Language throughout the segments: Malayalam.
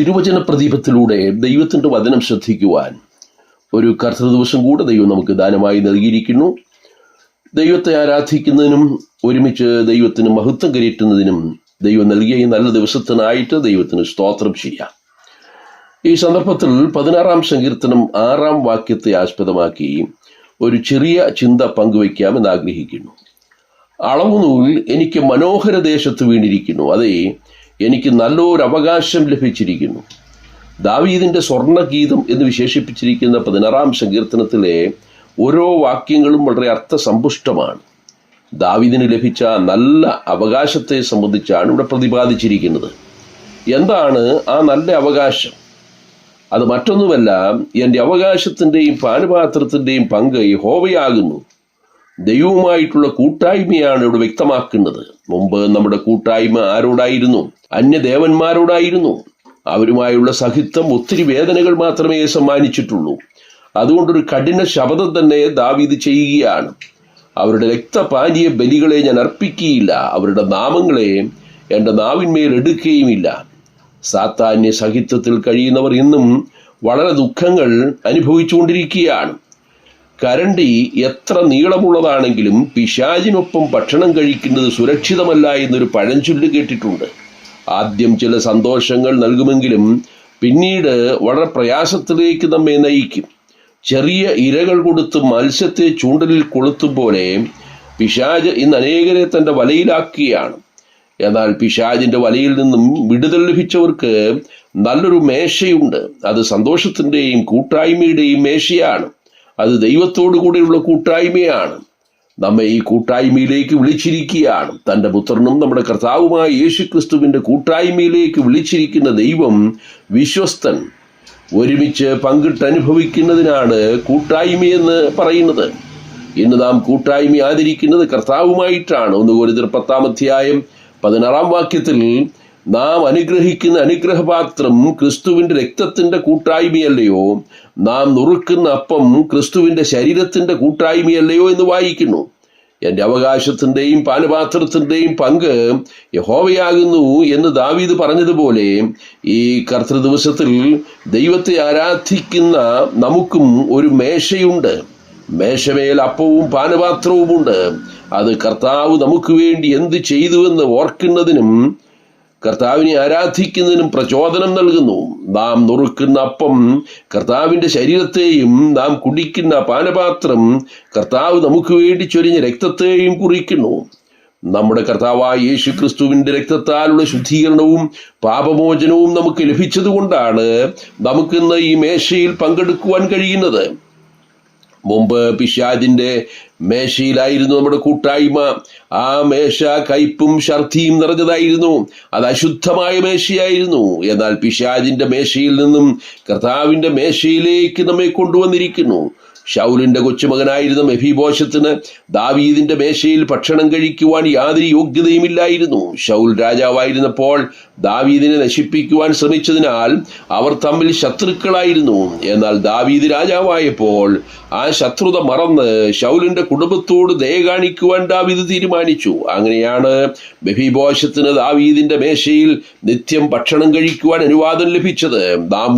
തിരുവചന പ്രദീപത്തിലൂടെ ദൈവത്തിൻ്റെ വചനം ശ്രദ്ധിക്കുവാൻ ഒരു കർത്തൃ ദിവസം കൂടെ ദൈവം നമുക്ക് ദാനമായി നൽകിയിരിക്കുന്നു. ദൈവത്തെ ആരാധിക്കുന്നതിനും ഒരുമിച്ച് ദൈവത്തിന് മഹത്വം കരയറ്റുന്നതിനും ദൈവം നൽകിയ ഈ നല്ല ദിവസത്തിനായിട്ട് ദൈവത്തിന് സ്തോത്രം ചെയ്യാം. ഈ സന്ദർഭത്തിൽ 16-ാം സങ്കീർത്തനം 6-ാം വാക്യത്തെ ആസ്പദമാക്കി ഒരു ചെറിയ ചിന്ത പങ്കുവയ്ക്കാമെന്ന് ആഗ്രഹിക്കുന്നു. അളവുനൂൽ എനിക്ക് മനോഹര ദേശത്ത് വീണിരിക്കുന്നു, അതെ എനിക്ക് നല്ലൊരു അവകാശം ലഭിച്ചിരിക്കുന്നു. ദാവീദിന്റെ സ്വർണ്ണഗീതം എന്ന് വിശേഷിപ്പിച്ചിരിക്കുന്ന 16-ാം സങ്കീർത്തനത്തിലെ ഓരോ വാക്യങ്ങളും വളരെ അർത്ഥസമ്പുഷ്ടമാണ്. ദാവീദിന് ലഭിച്ച നല്ല അവകാശത്തെ സംബന്ധിച്ചാണ് ഇവിടെ പ്രതിപാദിച്ചിരിക്കുന്നത്. എന്താണ് ആ നല്ല അവകാശം? അത് മറ്റൊന്നുമല്ല, എൻ്റെ അവകാശത്തിൻ്റെയും പാനപാത്രത്തിൻ്റെയും പങ്ക് യഹോവയാകുന്നു. ദൈവവുമായിട്ടുള്ള കൂട്ടായ്മയാണ് ഇവിടെ വ്യക്തമാക്കുന്നത്. മുമ്പ് നമ്മുടെ കൂട്ടായ്മ ആരോടായിരുന്നു? അന്യദേവന്മാരോടായിരുന്നു. അവരുമായുള്ള സഹിത്വം ഒത്തിരി വേദനകൾ മാത്രമേ സമ്മാനിച്ചിട്ടുള്ളൂ. അതുകൊണ്ടൊരു കഠിന ശപഥം തന്നെ ദാവീദ് ചെയ്യുകയാണ്. അവരുടെ രക്തപാനീയ ബലികളെ ഞാൻ അർപ്പിക്കുകയില്ല, അവരുടെ നാമങ്ങളെ എൻ്റെ നാവിന്മേൽ എടുക്കുകയുമില്ല. സാത്താന്യ സഹിത്വത്തിൽ കഴിയുന്നവർ ഇന്നും വളരെ ദുഃഖങ്ങൾ അനുഭവിച്ചുകൊണ്ടിരിക്കുകയാണ്. കരണ്ടി എത്ര നീളമുള്ളതാണെങ്കിലും പിശാചിനൊപ്പം ഭക്ഷണം കഴിക്കുന്നത് സുരക്ഷിതമല്ല എന്നൊരു പഴഞ്ചൊല്ല് കേട്ടിട്ടുണ്ട്. ആദ്യം ചില സന്തോഷങ്ങൾ നൽകുമെങ്കിലും പിന്നീട് വളരെ പ്രയാസത്തിലേക്ക് നമ്മെ നയിക്കും. ചെറിയ ഇരകൾ കൊടുത്ത് മത്സ്യത്തെ ചൂണ്ടലിൽ കൊളുത്തും പോലെ പിശാച് ഇന്ന് അനേകരെ തൻ്റെ വലയിലാക്കുകയാണ്. എന്നാൽ പിശാചിന്റെ വലയിൽ നിന്നും വിടുതൽ ലഭിച്ചവർക്ക് നല്ലൊരു മേശയുണ്ട്. അത് സന്തോഷത്തിൻ്റെയും കൂട്ടായ്മയുടെയും മേശയാണ്. അത് ദൈവത്തോടു കൂടെയുള്ള കൂട്ടായ്മയാണ്. നമ്മെ ഈ കൂട്ടായ്മയിലേക്ക് വിളിച്ചിരിക്കുകയാണ്. തൻ്റെ പുത്രനും നമ്മുടെ കർത്താവുമായ യേശുക്രിസ്തുവിൻ്റെ കൂട്ടായ്മയിലേക്ക് വിളിച്ചിരിക്കുന്ന ദൈവം വിശ്വസ്തൻ. ഒരുമിച്ച് പങ്കിട്ടനുഭവിക്കുന്നതിനാണ് കൂട്ടായ്മയെന്ന് പറയുന്നത്. ഇന്ന് നാം കൂട്ടായ്മ ആദരിക്കുന്നത് കർത്താവുമായിട്ടാണ്. 1 കൊരിന്ത്യർ 10-ാം അധ്യായം 16-ാം വാക്യത്തിൽ നാം അനുഗ്രഹിക്കുന്ന അനുഗ്രഹപാത്രം ക്രിസ്തുവിന്റെ രക്തത്തിന്റെ കൂട്ടായ്മയല്ലയോ, നാം നുറുക്കുന്ന അപ്പം ക്രിസ്തുവിന്റെ ശരീരത്തിന്റെ കൂട്ടായ്മയല്ലയോ എന്ന് വായിക്കുന്നു. എൻ്റെ അവകാശത്തിൻ്റെയും പാനപാത്രത്തിൻ്റെയും പങ്ക് യഹോവയാകുന്നു എന്ന് ദാവീദ് പറഞ്ഞതുപോലെ ഈ കർത്തൃ ദിവസത്തിൽ ദൈവത്തെ ആരാധിക്കുന്ന നമുക്കും ഒരു മേശയുണ്ട്. മേശമേൽ അപ്പവും പാനപാത്രവുമുണ്ട്. അത് കർത്താവ് നമുക്ക് വേണ്ടി എന്ത് ചെയ്തുവെന്ന് ഓർക്കുന്നതിനും കർത്താവിനെ ആരാധിക്കുന്നതിനും പ്രചോദനം നൽകുന്നു. നാം നുറുക്കുന്ന അപ്പം കർത്താവിൻ്റെ ശരീരത്തെയും നാം കുടിക്കുന്ന പാനപാത്രം കർത്താവ് നമുക്ക് വേണ്ടി ചൊരിഞ്ഞ രക്തത്തെയും കുറിക്കുന്നു. നമ്മുടെ കർത്താവായ യേശു ക്രിസ്തുവിൻ്റെ രക്തത്താലുള്ള ശുദ്ധീകരണവും പാപമോചനവും നമുക്ക് ലഭിച്ചതുകൊണ്ടാണ് നമുക്കിന്ന് ഈ മേശയിൽ പങ്കെടുക്കുവാൻ കഴിയുന്നത്. മുമ്പ് പിശാചിന്റെ മേശയിലായിരുന്നു നമ്മുടെ കൂട്ടായ്മ. ആ മേശ കയ്പും ഛർദിയും നിറഞ്ഞതായിരുന്നു. അത് അശുദ്ധമായ മേശയായിരുന്നു. എന്നാൽ പിശാചിന്റെ മേശയിൽ നിന്നും കർത്താവിന്റെ മേശയിലേക്ക് നമ്മെ കൊണ്ടുവന്നിരിക്കുന്നു. ശൗലിന്റെ കൊച്ചുമകനായിരുന്ന മെഫീബോശത്തിന് ദാവീദിന്റെ മേശയിൽ ഭക്ഷണം കഴിക്കുവാൻ യാതൊരു യോഗ്യതയുമില്ലായിരുന്നു. ശൗൽ രാജാവായിരുന്നപ്പോൾ ദാവീദിനെ നശിപ്പിക്കുവാൻ ശ്രമിച്ചതിനാൽ അവർ തമ്മിൽ ശത്രുക്കളായിരുന്നു. എന്നാൽ ദാവീദ് രാജാവായപ്പോൾ ആ ശത്രുത മറന്ന് ശൗലിന്റെ കുടുംബത്തോട് ദയ കാണിക്കുവാൻ ദാവീദ് തീരുമാനിച്ചു. അങ്ങനെയാണ് മെഫീബോശത്തിന് ദാവീദിന്റെ മേശയിൽ നിത്യം ഭക്ഷണം കഴിക്കുവാൻ അനുവാദം ലഭിച്ചത്. നാം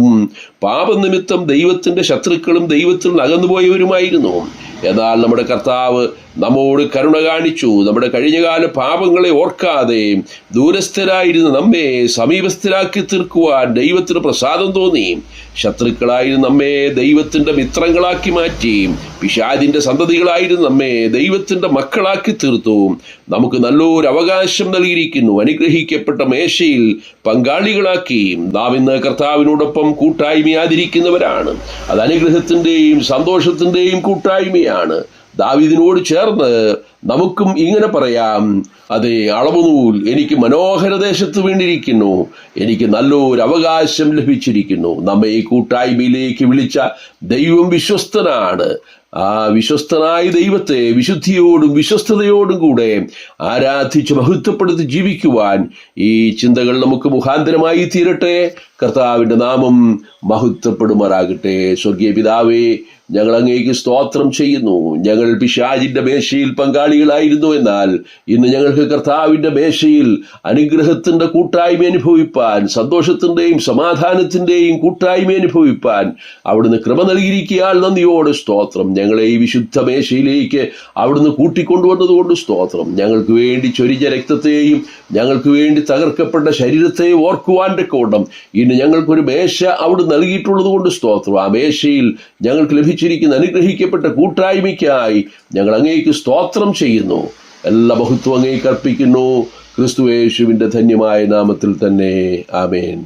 പാപനിമിത്തം ദൈവത്തിന്റെ ശത്രുക്കളും ദൈവത്തിൽ അകന്നുപോയവരുമായിരുന്നു. എന്നാൽ നമ്മുടെ കർത്താവ് നമ്മോട് കരുണ കാണിച്ചു. നമ്മുടെ കഴിഞ്ഞകാല പാപങ്ങളെ ഓർക്കാതെ ദൂരസ്ഥരായിരുന്ന നമ്മെ സമീപസ്ഥരാക്കി തീർക്കുവാൻ ദൈവത്തിന് പ്രസാദം തോന്നി. ശത്രുക്കളായിരുന്ന നമ്മെ ദൈവത്തിന്റെ മിത്രങ്ങളാക്കി മാറ്റി. പിശാചിന്റെ സന്തതികളായിരുന്ന നമ്മെ ദൈവത്തിന്റെ മക്കളാക്കി തീർത്തു. നമുക്ക് നല്ലൊരു അവകാശം നൽകിയിരിക്കുന്നു. അനുഗ്രഹിക്കപ്പെട്ട മേശയിൽ പങ്കാളികളാക്കി. നാം ഇന്ന് കർത്താവിനോടൊപ്പം കൂട്ടായ്മയാതിരിക്കുന്നവരാണ്. അത് അനുഗ്രഹത്തിന്റെയും സന്തോഷത്തിന്റെയും കൂട്ടായ്മയാണ്. ദാവീദിനോട് ചേർന്ന് നമുക്കും ഇങ്ങനെ പറയാം, അതെ, അളവുനൂൽ എനിക്ക് മനോഹര ദേശത്ത് വീണിരിക്കുന്നു, എനിക്ക് നല്ലൊരു അവകാശം ലഭിച്ചിരിക്കുന്നു. നമ്മെ ഈ കൂട്ടായ്മയിലേക്ക് വിളിച്ച ദൈവം വിശ്വസ്തനാണ്. ആ വിശ്വസ്തനായ ദൈവത്തെ വിശുദ്ധിയോടും വിശ്വസ്തയോടും കൂടെ ആരാധിച്ച് മഹത്വപ്പെടുത്തി ജീവിക്കുവാൻ ഈ ചിന്തകൾ നമുക്ക് മുഖാന്തരമായി തീരട്ടെ. കർത്താവിൻ്റെ നാമം മഹത്വപ്പെടുമാറാകട്ടെ. സ്വർഗീയ പിതാവേ, ഞങ്ങൾ അങ്ങേക്ക് സ്തോത്രം ചെയ്യുന്നു. ഞങ്ങൾ പിശാചിന്റെ മേശയിൽ പങ്കാളികളായിരുന്നു, എന്നാൽ ഇന്ന് ഞങ്ങൾക്ക് കർത്താവിന്റെ മേശയിൽ അനുഗ്രഹത്തിന്റെ കൂട്ടായ്മ അനുഭവിപ്പാൻ, സന്തോഷത്തിന്റെയും സമാധാനത്തിന്റെയും കൂട്ടായ്മ അനുഭവിപ്പാൻ അവിടുന്ന് കൃപ നൽകിയിരിക്കിയാൽ നന്ദിയോടെ സ്തോത്രം. ഞങ്ങളെ ഈ വിശുദ്ധ മേശയിലേക്ക് അവിടുന്ന് കൂട്ടിക്കൊണ്ടുവന്നതുകൊണ്ട് സ്തോത്രം. ഞങ്ങൾക്ക് വേണ്ടി ചൊരിഞ്ഞ രക്തത്തെയും ഞങ്ങൾക്ക് വേണ്ടി തകർക്കപ്പെട്ട ശരീരത്തെയും ഓർക്കുവാൻ കൊണ്ടും ഇന്ന് ഞങ്ങൾക്കൊരു മേശ അവിടെ നൽകിയിട്ടുള്ളത് കൊണ്ട് സ്തോത്രം. ആ മേശയിൽ ഞങ്ങൾക്ക് ലഭിച്ചിരിക്കുന്ന അനുഗ്രഹിക്കപ്പെട്ട കൂട്ടായ്മയ്ക്കായി ഞങ്ങൾ അങ്ങേക്ക് സ്തോത്രം ചെയ്യുന്നു. എല്ലാ മഹത്വം അങ്ങേക്ക് അർപ്പിക്കുന്നു. ക്രിസ്തുയേശുവിന്റെ ധന്യമായ നാമത്തിൽ തന്നെ. ആമേൻ.